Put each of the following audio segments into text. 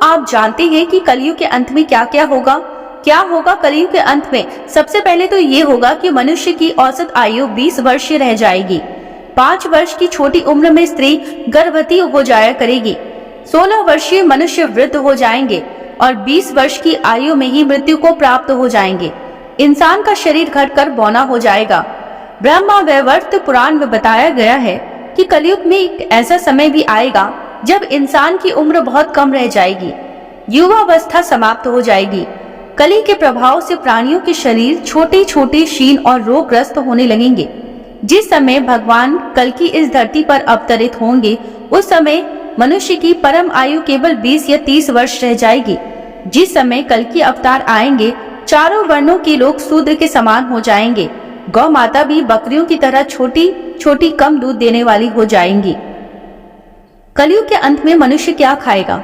आप जानते हैं कि कलयुग के अंत में क्या क्या होगा? क्या होगा कलयुग के अंत में? सबसे पहले तो ये होगा कि मनुष्य की औसत आयु 20 वर्ष रह जाएगी। 5 वर्ष की छोटी उम्र में स्त्री गर्भवती हो जाया करेगी। 16 वर्षीय मनुष्य वृद्ध हो जाएंगे और 20 वर्ष की आयु में ही मृत्यु को प्राप्त हो जाएंगे। इंसान का शरीर घटकर बौना हो जाएगा। ब्रह्मा वैवर्त पुराण में बताया गया है कि कलयुग में एक ऐसा समय भी आएगा जब इंसान की उम्र बहुत कम रह जाएगी, युवावस्था समाप्त हो जाएगी। कली के प्रभाव से प्राणियों के शरीर छोटे छोटे क्षीण और रोगग्रस्त होने लगेंगे। जिस समय भगवान कल्कि इस धरती पर अवतरित होंगे, उस समय मनुष्य की परम आयु केवल 20 या 30 वर्ष रह जाएगी। जिस समय कल्कि अवतार आएंगे, चारों वर्णों के लोग शूद्र के समान हो जाएंगे। गौ माता भी बकरियों की तरह छोटी छोटी कम दूध देने वाली हो जाएंगी। कलयुग के अंत में मनुष्य क्या खाएगा?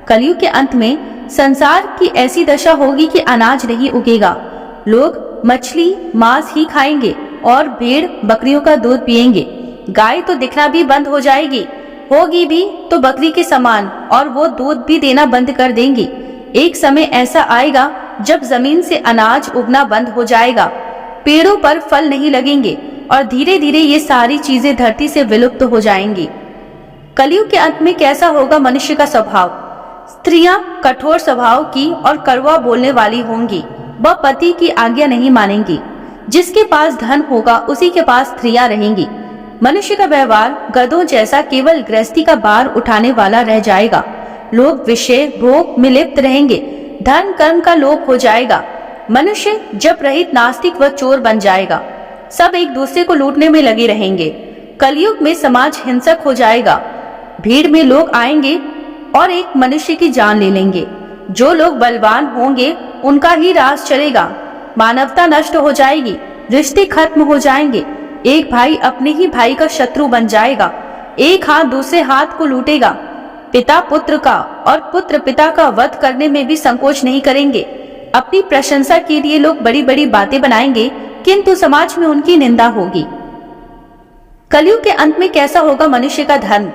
कलयुग के अंत में संसार की ऐसी दशा होगी कि अनाज नहीं उगेगा। लोग मछली मांस ही खाएंगे और भेड़ बकरियों का दूध पिएंगे। गाय तो दिखना भी बंद हो जाएगी, होगी भी तो बकरी के समान, और वो दूध भी देना बंद कर देंगी। एक समय ऐसा आएगा जब जमीन से अनाज उगना बंद हो जाएगा, पेड़ों पर फल नहीं लगेंगे और धीरे धीरे ये सारी चीजें धरती से विलुप्त हो जाएंगी। कलयुग के अंत में कैसा होगा मनुष्य का स्वभाव? स्त्रियां कठोर स्वभाव की और कड़वा बोलने वाली होंगी। वह पति की आज्ञा नहीं मानेंगी। जिसके पास धन होगा उसी के पास स्त्रियां रहेंगी। मनुष्य का व्यवहार गधों जैसा केवल गृहस्थी का भार उठाने वाला रह जाएगा। लोग विषय भोग में लिप्त रहेंगे। धन कर्म का लोप हो जाएगा। मनुष्य जप रहित नास्तिक व चोर बन जाएगा। सब एक दूसरे को लूटने में लगे रहेंगे। कलयुग में समाज हिंसक हो जाएगा। भीड़ में लोग आएंगे और एक मनुष्य की जान ले लेंगे। जो लोग बलवान होंगे उनका ही राज चलेगा। मानवता नष्ट हो जाएगी। रिश्ते खत्म हो जाएंगे। एक भाई अपने ही भाई का शत्रु बन जाएगा। एक हाथ दूसरे हाथ को लूटेगा। पिता पुत्र का और पुत्र पिता का वध करने में भी संकोच नहीं करेंगे। अपनी प्रशंसा के लिए लोग बड़ी बड़ी बातें बनाएंगे, किंतु समाज में उनकी निंदा होगी। कलयुग के अंत में कैसा होगा मनुष्य का धर्म?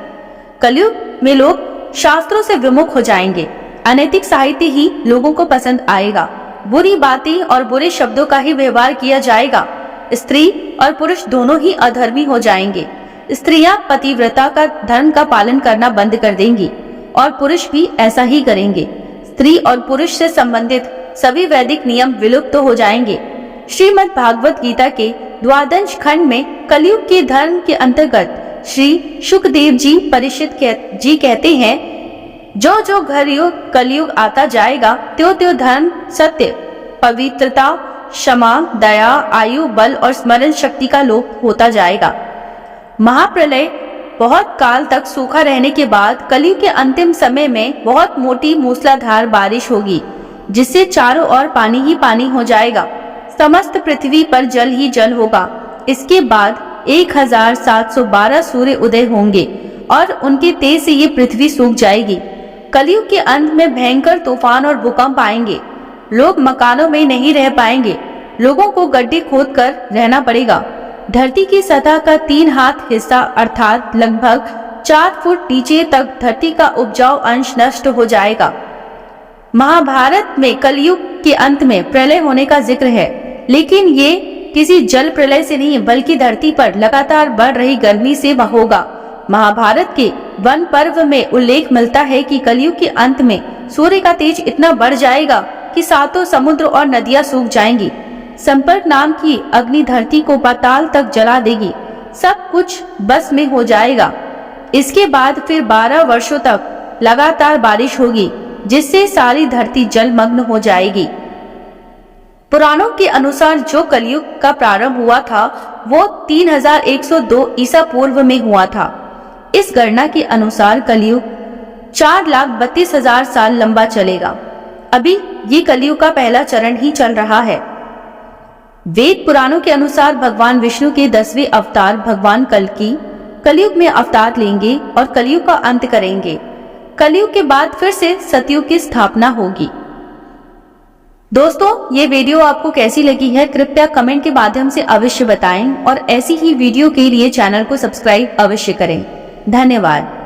कलयुग में लोग शास्त्रों से विमुख हो जाएंगे। अनैतिक साहित्य ही लोगों को पसंद आएगा। बुरी बातें और बुरे शब्दों का ही व्यवहार किया जाएगा। स्त्री और पुरुष दोनों ही अधर्मी हो जाएंगे। स्त्रियां पतिव्रता का धर्म का पालन करना बंद कर देंगी और पुरुष भी ऐसा ही करेंगे। स्त्री और पुरुष से संबंधित सभी वैदिक नियम विलुप्त हो जाएंगे। श्रीमद् भागवत गीता के द्वादश खंड में कलयुग के धर्म के अंतर्गत श्री शुकदेव जी परीक्षित जी कहते हैं, जो जो युग कलयुग आता जाएगा त्यों त्यों धर्म, सत्य, पवित्रता, क्षमा, दया, आयु, बल और स्मरण शक्ति का लोप होता जाएगा। महाप्रलय बहुत काल तक सूखा रहने के बाद कलयुग के अंतिम समय में बहुत मोटी मूसलाधार बारिश होगी, जिससे चारों ओर पानी ही पानी हो जाएगा। समस्त पृथ्वी पर जल ही जल होगा। इसके बाद 1712 सूर्य उदय होंगे और उनके तेज से ये पृथ्वी सूख जाएगी। कलयुग के अंत में भयंकर तूफान और भूकंप आएंगे। लोग मकानों में नहीं रह पाएंगे। लोगों को गड्ढे खोदकर रहना पड़ेगा। धरती की सतह का 3 हाथ हिस्सा अर्थात लगभग 4 फुट नीचे तक धरती का उपजाऊ अंश नष्ट हो जाएगा। महाभारत में कलयुग के अंत में प्रलय होने का जिक्र है, लेकिन ये किसी जल प्रलय से नहीं बल्कि धरती पर लगातार बढ़ रही गर्मी से होगा। महाभारत के वन पर्व में उल्लेख मिलता है कि कलयुग के अंत में सूर्य का तेज इतना बढ़ जाएगा कि 7 समुद्र और नदियां सूख जाएंगी। संपर्क नाम की अग्नि धरती को पाताल तक जला देगी। सब कुछ बस में हो जाएगा। इसके बाद फिर 12 वर्षों तक लगातार बारिश होगी, जिससे सारी धरती जलमग्न हो जाएगी। पुराणों के अनुसार जो कलयुग का प्रारंभ हुआ था वो 3102 ईसा पूर्व में हुआ था। इस गणना के अनुसार कलयुग 4,32,000 साल लंबा चलेगा। अभी ये कलयुग का पहला चरण ही चल रहा है। वेद पुराणों के अनुसार भगवान विष्णु के 10वें अवतार भगवान कल्कि कलयुग में अवतार लेंगे और कलयुग का अंत करेंगे। कलयुग के बाद फिर से सतयुग की स्थापना होगी। दोस्तों, ये वीडियो आपको कैसी लगी है कृपया कमेंट के माध्यम से अवश्य बताएं और ऐसी ही वीडियो के लिए चैनल को सब्सक्राइब अवश्य करें। धन्यवाद।